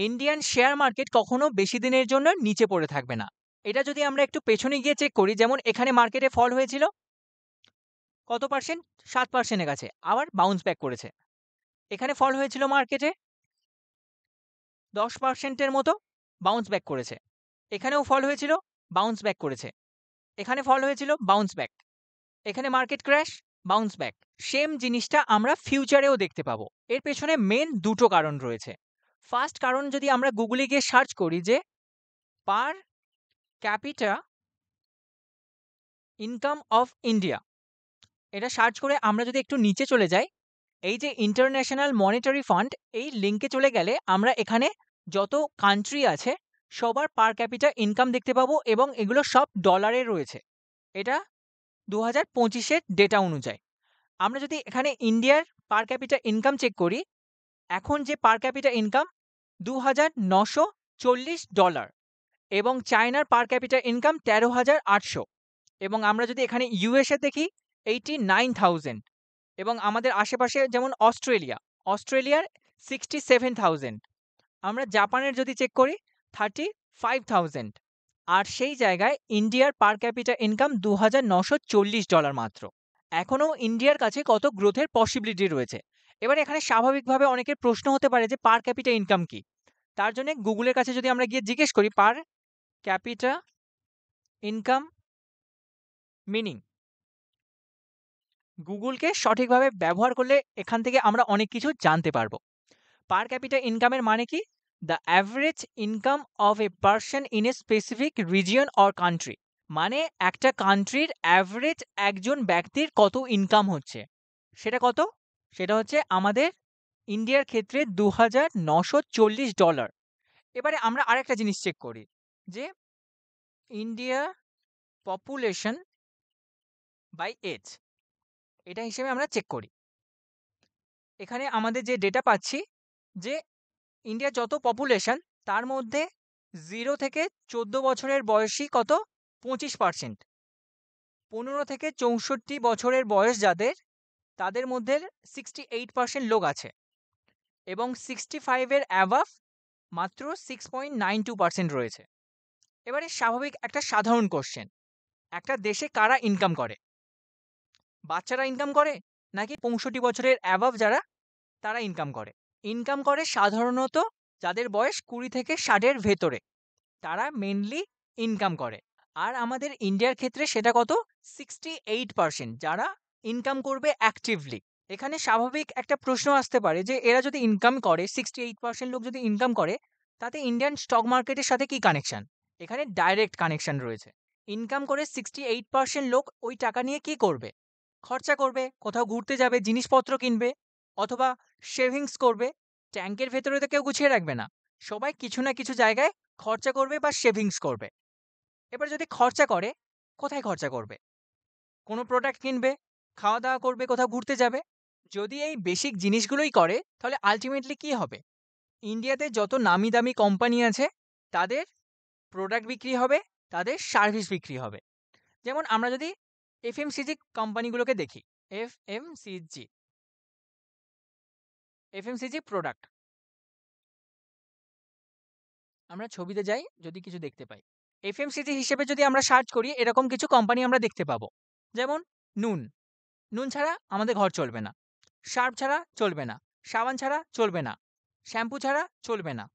Indian share market কখনো বেশি দিনের জন্য নিচে পড়ে থাকবে না। এটা যদি আমরা একটু পেছনে গিয়ে চেক করি, যেমন এখানে মার্কেটে ফল হয়েছিল কত পার্সেন্ট? 7% এর কাছে, আবার বাউন্স ব্যাক করেছে। এখানে ফল হয়েছিল মার্কেটে 10% এর মতো, বাউন্স ব্যাক করেছে। এখানেও ফল হয়েছিল, বাউন্স ব্যাক করেছে। এখানে ফল হয়েছিল, বাউন্স ব্যাক। এখানে market crash, bounce back. Same জিনিসটা আমরা ফিউচারেও দেখতে পাবো। এর পেছনে মেন দুটো কারণ রয়েছে। ফার্স্ট কারণ, যদি আমরা গুগলে গিয়ে সার্চ করি যে পার ক্যাপিটা ইনকাম অফ ইন্ডিয়া, এটা সার্চ করে আমরা যদি একটু নিচে চলে যাই, এই যে ইন্টারন্যাশনাল মনিটারি ফান্ড, এই লিঙ্কে চলে গেলে আমরা এখানে যত কান্ট্রি আছে সবার পার ক্যাপিটা ইনকাম দেখতে পাবো, এবং এগুলো সব ডলারে রয়েছে। এটা 2025-এর ডেটা অনুযায়ী। আমরা যদি এখানে ইন্ডিয়ার পার ক্যাপিটা ইনকাম চেক করি, এখন যে পার ক্যাপিটা ইনকাম $2,940, এবং চায়নার পার ক্যাপিটা ইনকাম 13,800, এবং আমরা যদি এখানে ইউএসএ দেখি 89,000, এবং আমাদের আশেপাশে যেমন অস্ট্রেলিয়ার 67,000, আমরা জাপানের যদি চেক করি 35,000, আর সেই জায়গায় ইন্ডিয়ার পার ক্যাপিটা ইনকাম $2,940 মাত্র। এখনও ইন্ডিয়ার কাছে কত গ্রোথের পসিবিলিটি রয়েছে। এবার এখানে স্বাভাবিকভাবে অনেকের প্রশ্ন হতে পারে যে পার ক্যাপিটা ইনকাম কি। তার জন্য গুগলের কাছে যদি আমরা গিয়ে জিজ্ঞেস করি পার ক্যাপিটা ইনকাম মিনিং, গুগলকে সঠিকভাবে ব্যবহার করলে এখান থেকে আমরা অনেক কিছু জানতে পারবো। পার ক্যাপিটা ইনকামের মানে কি? The average income of a person in a specific region or country. মানে একটা কান্ট্রির অ্যাভারেজ একজন ব্যক্তির কত ইনকাম হচ্ছে, সেটা কত? সেটা হচ্ছে আমাদের ইন্ডিয়ার ক্ষেত্রে $2,940। এবারে আমরা আরেকটা জিনিস চেক করি যে ইন্ডিয়া পপুলেশন বাই এজ, এটা হিসেবে আমরা চেক করি। এখানে আমাদের যে ডেটা পাচ্ছি যে ইন্ডিয়ার যত পপুলেশন, তার মধ্যে 0 থেকে 14 বছরের বয়সী কত? 25%। 15 থেকে 64 বছরের বয়স যাদের, তাদের মধ্যে 68% লোক আছে, এবং 65 এর অ্যাবাভ মাত্র 6.92% রয়েছে। এবারে স্বাভাবিক একটা সাধারণ কোশ্চেন, একটা দেশে কারা ইনকাম করে? বাচ্চারা ইনকাম করে, নাকি 65 বছরের অ্যাবাভ যারা, তারা ইনকাম করে? ইনকাম করে সাধারণত যাদের বয়স 20 থেকে 60 এর ভেতরে, তারা মেনলি ইনকাম করে। আর আমাদের ইন্ডিয়ার ক্ষেত্রে সেটা কত? 68% যারা ইনকাম করবে অ্যাক্টিভলি। এখানে স্বাভাবিক একটা প্রশ্ন আসতে পারে যে এরা যদি ইনকাম করে, 68% লোক যদি ইনকাম করে, তাতে ইন্ডিয়ান স্টক মার্কেটের সাথে কি কানেকশন? এখানে ডাইরেক্ট কানেকশন রয়েছে। ইনকাম করে 68% লোক ওই টাকা নিয়ে কি করবে? খরচা করবে, কোথাও ঘুরতে যাবে, জিনিসপত্র কিনবে, অথবা সেভিংস করবে। ট্যাঙ্কের ভেতরে তো কেউ গুছিয়ে রাখবে না, সবাই কিছু না কিছু জায়গায় খরচা করবে বা সেভিংস করবে। এবার যদি খরচা করে, কোথায় খরচা করবে? কোনো প্রোডাক্ট কিনবে, খাওয়া দাওয়া করবে, কোথাও ঘুরতে যাবে। যদি এই বেসিক জিনিসগুলোই করে, তাহলে আলটিমেটলি কি হবে? ইন্ডিয়াতে যত নামি দামি কোম্পানি আছে, তাদের প্রোডাক্ট বিক্রি হবে, তাদের সার্ভিস বিক্রি হবে। যেমন আমরা যদি এফএমসিজি কোম্পানিগুলোকে দেখি, এফএমসিজি প্রোডাক্ট, আমরা ছবিতে যাই, যদি কিছু দেখতে পাই, এফএমসিজি হিসেবে যদি আমরা সার্চ করি, এরকম কিছু কোম্পানি আমরা দেখতে পাবো। যেমন নুন, নুন ছাড়া আমাদের ঘর চলবে না, সার্ফ ছাড়া চলবে না, সাবান ছাড়া চলবে না, শ্যাম্পু ছাড়া চলবে না।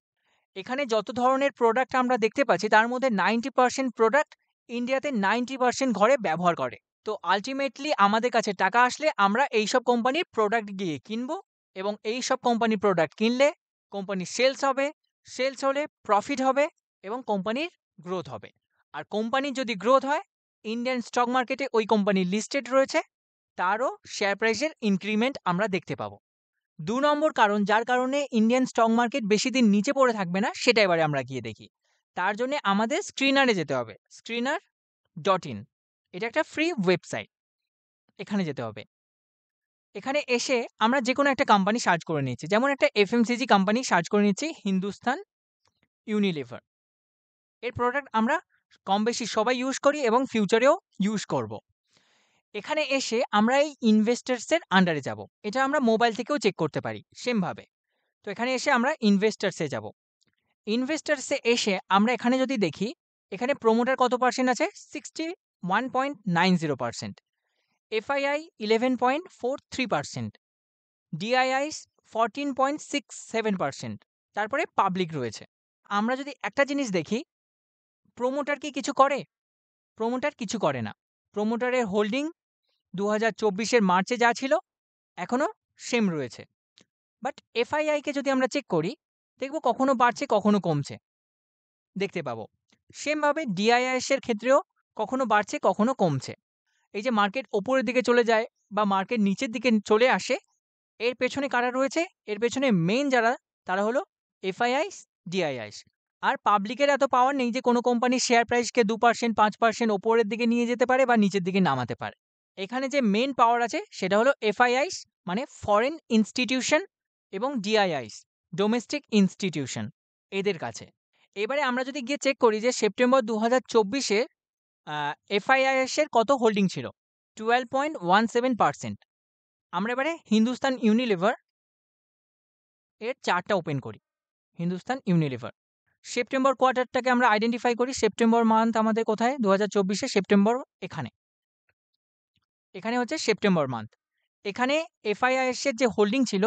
এখানে যত ধরনের প্রোডাক্ট আমরা দেখতে পাচ্ছি, তার মধ্যে 90% প্রোডাক্ট ইন্ডিয়াতে 90% ঘরে ব্যবহার করে। তো আলটিমেটলি আমাদের কাছে টাকা আসলে আমরা এইসব কোম্পানির প্রোডাক্ট গিয়ে কিনবো, এবং এই সব কোম্পানির প্রোডাক্ট কিনলে কোম্পানির সেলস হবে, সেলস হলে প্রফিট হবে, এবং কোম্পানির গ্রোথ হবে। আর কোম্পানির যদি গ্রোথ হয়, ইন্ডিয়ান স্টক মার্কেটে ওই কোম্পানি লিস্টেড রয়েছে, তারও শেয়ার প্রাইসের ইনক্রিমেন্ট আমরা দেখতে পাবো। 2 নম্বর কারণ, যার কারণে ইন্ডিয়ান স্টক মার্কেট বেশি দিন নিচে পড়ে থাকবে না, সেটা এবারে আমরা গিয়ে দেখি। তার জন্য আমাদের স্ক্রিনারে যেতে হবে, screener.in। এটা একটা ফ্রি ওয়েবসাইট, এখানে যেতে হবে। এখানে এসে আমরা যে কোনো একটা কোম্পানি সার্চ করে নিচ্ছি, যেমন একটা এফএমসিজি কোম্পানি সার্চ করে নিচ্ছি, হিন্দুস্তান ইউনিলিভার। এর প্রোডাক্ট আমরা কম বেশি সবাই ইউজ করি, এবং ফিউচারেও ইউজ করব। এখানে এসে আমরা এই ইনভেস্টার্সের আন্ডারে যাব। এটা আমরা মোবাইল থেকেও চেক করতে পারি সেমভাবে। তো এখানে এসে আমরা ইনভেস্টার্সে যাব। ইনভেস্টার্সে এসে আমরা এখানে যদি দেখি, এখানে প্রোমোটার কত পার্সেন্ট আছে? 61.90%, এফআইআই 11.43%, ডিআইআইস 14.67%, তারপরে পাবলিক রয়েছে। আমরা যদি একটা জিনিস দেখি, প্রোমোটার কি কিছু করে? প্রোমোটার কিছু করে না। প্রোমোটারের হোল্ডিং 2024 মার্চে যা ছিল এখনো সেম রয়েছে। বাট এফআইআই কে যদি আমরা চেক করি, দেখব কখনো বাড়ছে কখনো কমছে দেখতে পাবো। সেমভাবে ডিআইআইএস এর ক্ষেত্রেও কখনো বাড়ছে কখনো কমছে। এই যে মার্কেট ওপরের দিকে চলে যায় বা মার্কেট নিচের দিকে চলে আসে, এর পেছনে কারা রয়েছে? এর পেছনে মেইন যারা, তারা হলো এফআইআইস, ডিআইআইস। আর পাবলিকের এত পাওয়ার নেই যে কোনো কোম্পানির শেয়ার প্রাইসকে 2%, 5% ওপরের দিকে নিয়ে যেতে পারে বা নিচের দিকে নামাতে পারে। এখানে যে মেইন পাওয়ার আছে সেটা হলো এফআইআইস, মানে ফরেন ইনস্টিটিউশন, এবং ডিআইআইস, ডোমেস্টিক ইনস্টিটিউশন, এদের কাছে। এবারে আমরা যদি গিয়ে চেক করি যে সেপ্টেম্বর 2024-এ এফআইআইএস এর কত হোল্ডিং ছিল? 12.17%। আমরা এবারে হিন্দুস্তান ইউনিলিভার এর চার্টটা ওপেন করি। হিন্দুস্তান ইউনিলিভার সেপ্টেম্বর কোয়ার্টারটাকে আমরা আইডেন্টিফাই করি। সেপ্টেম্বর মান্থ আমাদের কোথায়? 2024-এ সেপ্টেম্বর এখানে। এখানে হচ্ছে সেপ্টেম্বর মান্থ। এখানে এফআইআইএস এর যে হোল্ডিং ছিল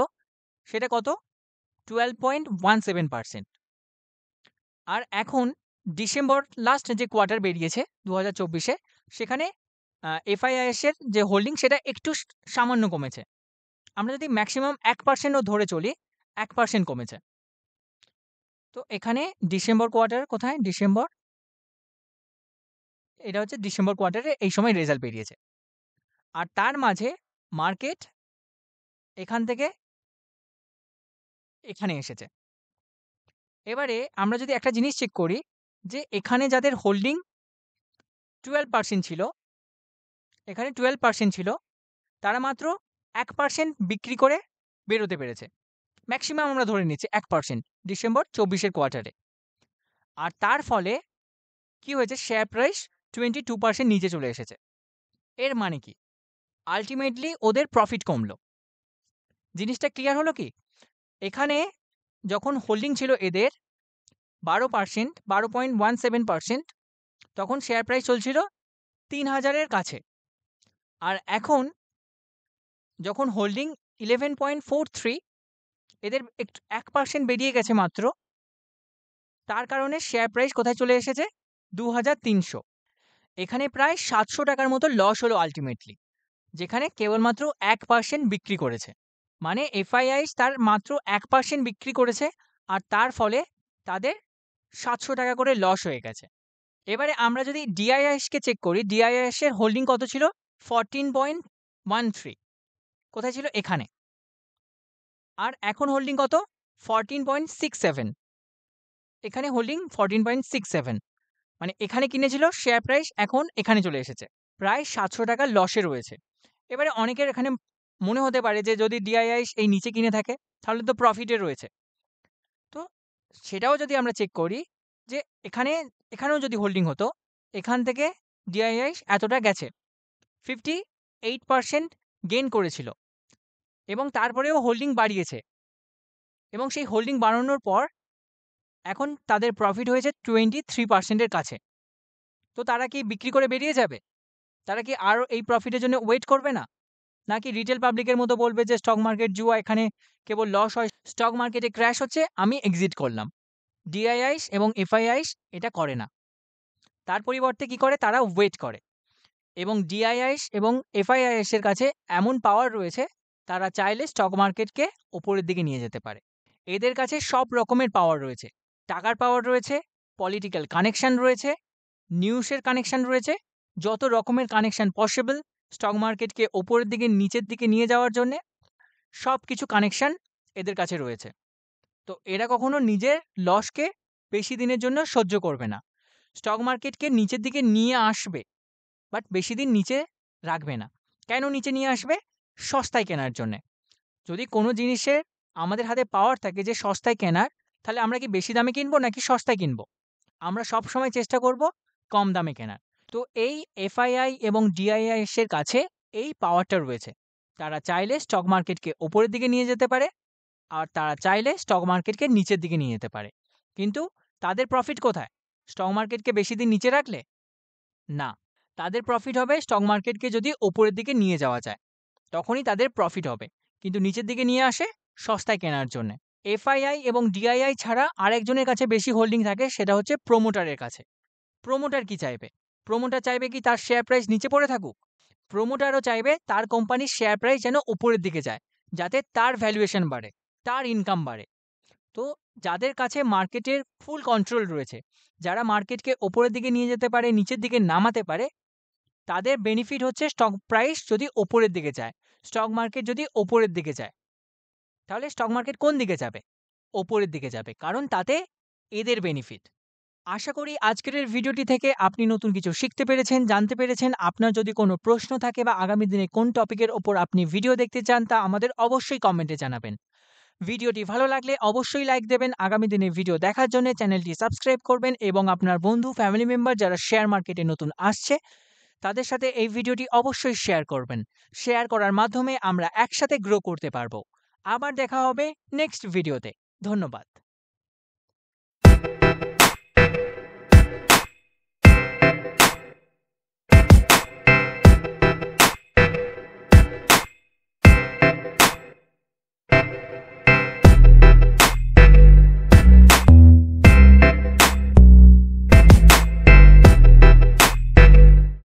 সেটা কত? 12.17%। আর এখন ডিসেম্বর লাস্ট যে কোয়ার্টার বেরিয়েছে 2024-এ, সেখানে এফআইআইএস এর যে হোল্ডিং সেটা একটু সামান্য কমেছে। আমরা যদি ম্যাক্সিমাম 1%ও ধরে চলি, 1% কমেছে। তো এখানে ডিসেম্বর কোয়ার্টার কোথায়? ডিসেম্বর, এটা হচ্ছে ডিসেম্বর কোয়ার্টারে এই সময় রেজাল্ট বেরিয়েছে। আর তার মাঝে মার্কেট এখান থেকে এখানে এসেছে। এবারে আমরা যদি একটা জিনিস চেক করি যে এখানে যাদের হোল্ডিং 12% ছিল, এখানে 12% ছিল, তারা মাত্র 1% বিক্রি করে বেরোতে পেরেছে। ম্যাক্সিমাম আমরা ধরে নিচ্ছি 1% ডিসেম্বর 24-এর কোয়ার্টারে। আর তার ফলে কি হয়েছে? শেয়ার প্রাইস 22% নিচে চলে এসেছে। এর মানে কি? আল্টিমেটলি ওদের প্রফিট কমলো। জিনিসটা ক্লিয়ার হলো কি? এখানে যখন হোল্ডিং ছিল এদের 12%, 12.17%, তখন শেয়ার প্রাইস চলছিল 3000-এর কাছে। আর এখন যখন হোল্ডিং 11.43, এদের একটু 1% বেরিয়ে গেছে মাত্র, তার কারণে শেয়ার প্রাইস কোথায় চলে এসেছে? 2300। এখানে প্রায় 700 টাকার মতো লস হলো আল্টিমেটলি, যেখানে কেবলমাত্র 1% বিক্রি করেছে। মানে এফআইআইস তার মাত্র 1% বিক্রি করেছে, আর তার ফলে তাদের 700 টাকা করে লস হয়ে গেছে। এবারে আমরা যদি ডিআইআইএসকে চেক করি, ডিআইআইএস এর হোল্ডিং কত ছিল? 14.13। কোথায় ছিল? এখানে। আর এখন হোল্ডিং কত? 14.67। এখানে হোল্ডিং 14.67, মানে এখানে কিনেছিল, শেয়ার প্রাইস এখন এখানে চলে এসেছে, প্রায় 700 টাকা লসে রয়েছে। এবারে অনেকের এখানে মনে হতে পারে যে যদি ডিআইআইএস এই নিচে কিনে থাকে তাহলে তো প্রফিটে রয়েছে। তো সেটাও যদি আমরা চেক করি যে এখানেও যদি হোল্ডিং হতো, এখান থেকে ডিআইআইএস এতটা গেছে, 58% গেইন করেছিল, এবং তারপরেও হোল্ডিং বাড়িয়েছে, এবং সেই হোল্ডিং বাড়ানোর পর এখন তাদের প্রফিট হয়েছে 23%-এর কাছে। তো তারা কি বিক্রি করে বেরিয়ে যাবে? তারা কি আরও এই প্রফিটের জন্য ওয়েট করবে না? নাকি রিটেল পাবলিকের মতো বলবে যে স্টক মার্কেট জুয়া, এখানে কেবল লস হয়, স্টক মার্কেটে ক্র্যাশ হচ্ছে, আমি এক্সিট করলাম? ডিআইআইস এবং এফআইআইস এটা করে না। তার পরিবর্তে কি করে? তারা ওয়েট করে। এবং ডিআইআইস এবং এফআইআইএস এর কাছে এমন পাওয়ার রয়েছে, তারা চাইলে স্টক মার্কেটকে ওপরের দিকে নিয়ে যেতে পারে। এদের কাছে সব রকমের পাওয়ার রয়েছে। টাকার পাওয়ার রয়েছে, পলিটিক্যাল কানেকশন রয়েছে, নিউজের কানেকশন রয়েছে, যত রকমের কানেকশন পসিবল স্টক মার্কেটকে ওপরের দিকে নিচের দিকে নিয়ে যাওয়ার জন্যে, সব কিছু কানেকশন এদের কাছে রয়েছে। তো এরা কখনো নিজের লসকে বেশি দিনের জন্য সহ্য করবে না। স্টক মার্কেটকে নিচের দিকে নিয়ে আসবে, বাট বেশি দিন নিচে রাখবে না। কেন নিচে নিয়ে আসবে? সস্তায় কেনার জন্যে। যদি কোনো জিনিসের আমাদের হাতে পাওয়ার থাকে যে সস্তায় কেনার, তাহলে আমরা কি বেশি দামে কিনবো নাকি সস্তায় কিনবো? আমরা সবসময় চেষ্টা করব কম দামে কেনার। তো এই এফআইআই এবং ডিআইআইএস এর কাছে এই পাওয়ারটা রয়েছে। তারা চাইলে স্টক মার্কেটকে ওপরের দিকে নিয়ে যেতে পারে, আর তারা চাইলে স্টক মার্কেটকে নিচের দিকে নিয়ে যেতে পারে। কিন্তু তাদের প্রফিট কোথায়? স্টক মার্কেটকে বেশি দিন নিচে রাখলে? না। তাদের প্রফিট হবে স্টক মার্কেটকে যদি ওপরের দিকে নিয়ে যাওয়া যায়, তখনই তাদের প্রফিট হবে। কিন্তু নিচের দিকে নিয়ে আসে সস্তায় কেনার জন্যে। এফআইআই এবং ডিআইআই ছাড়া আরেকজনের কাছে বেশি হোল্ডিং থাকে, সেটা হচ্ছে প্রমোটারের কাছে। প্রমোটার কি চাইবে? প্রমোটার চাইবে কি তার শেয়ার প্রাইস নিচে পড়ে থাকুক? প্রমোটারও চাইবে তার কোম্পানির শেয়ার প্রাইস যেন উপরের দিকে যায়, যাতে তার ভ্যালুয়েশন বাড়ে, তার ইনকাম বাড়ে। তো যাদের কাছে মার্কেটের ফুল কন্ট্রোল রয়েছে, যারা মার্কেটকে ওপরের দিকে নিয়ে যেতে পারে, নিচের দিকে নামাতে পারে, তাদের বেনিফিট হচ্ছে স্টক প্রাইস যদি ওপরের দিকে যায়, স্টক মার্কেট যদি ওপরের দিকে যায়। তাহলে স্টক মার্কেট কোন দিকে যাবে? ওপরের দিকে যাবে, কারণ তাতে এদের বেনিফিট। আশা করি আজকের এই ভিডিওটি থেকে আপনি নতুন কিছু শিখতে পেরেছেন, জানতে পেরেছেন। আপনার যদি কোনো প্রশ্ন থাকে বা আগামী দিনে কোন টপিকের ওপর আপনি ভিডিও দেখতে চান, তা আমাদের অবশ্যই কমেন্টে জানাবেন। ভিডিওটি ভালো লাগলে অবশ্যই লাইক দেবেন। আগামী দিনে ভিডিও দেখার জন্য চ্যানেলটি সাবস্ক্রাইব করবেন এবং আপনার বন্ধু, ফ্যামিলি মেম্বার যারা শেয়ার মার্কেটে নতুন আসছে, তাদের সাথে এই ভিডিওটি অবশ্যই শেয়ার করবেন। শেয়ার করার মাধ্যমে আমরা একসাথে গ্রো করতে পারবো। আবার দেখা হবে নেক্সট ভিডিওতে। ধন্যবাদ।